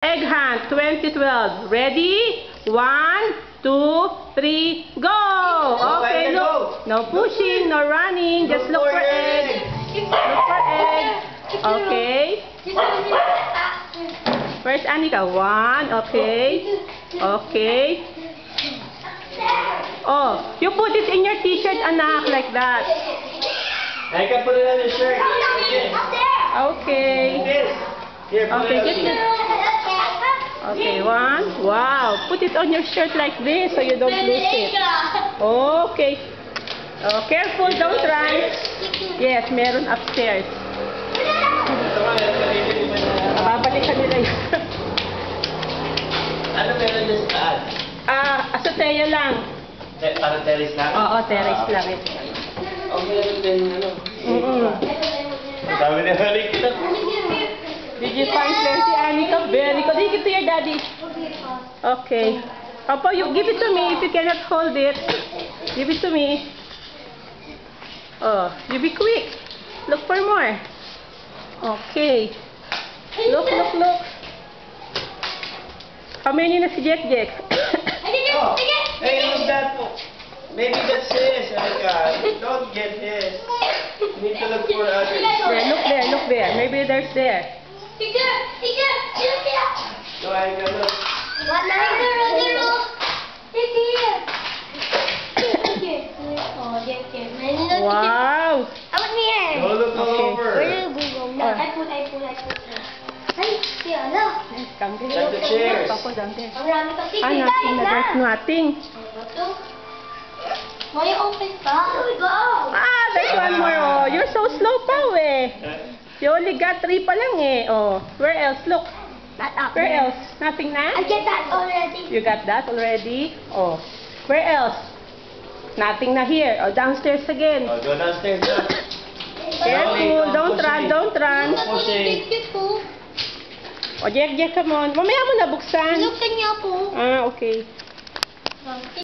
Egg hunt 2012. Ready? 1, 2, 3, go! Okay, look. No pushing, no running. Just look for egg. Look for egg. Okay. Where's Anika? 1. Okay. Okay. Oh, you put it in your t-shirt, anak, like that. I can put it on your shirt. Okay. Here, put Okay, it get on it. Okay, 1. Wow. Put it on your shirt like this so you don't lose it. Okay. Oh, careful, don't run. Yes, meron upstairs. Babalikan nila yun. Ano meron dyan sa taas? Azotea lang. Parang terrace lang? Oo, terrace lang ito. Oh, meron din, ano? Ang dami na halik kita. Did you find plenty, Anika? Very good. Take it to your daddy. Okay. Papa, you give it to me if you cannot hold it. Give it to me. Oh, you be quick. Look for more. Okay. Look, look, look. How many na si Jack Jack? Oh, hey, look that. Maybe that's his, Anika. Don't get his. You need to look for others. There, look there, look there. Maybe there's there. No, Anika, look. Wow. Go look all over. Down there. Check the chairs. Papa, down there. Nothing na. There's nothing. May open pa. There's one more. Oh, you're so slow pa eh. You only got 3 pa lang eh. Oh, where else? Look. Not up Where there. else? Nothing na? I get that already. You got that already? Oh. Where else? Nothing na here. Oh, downstairs again. Oh, go downstairs now. Careful. Don't run. Don't run. Pushing. Oh, Jack, Jack, come on. Mamaya mo na buksan. Look niya po. Okay.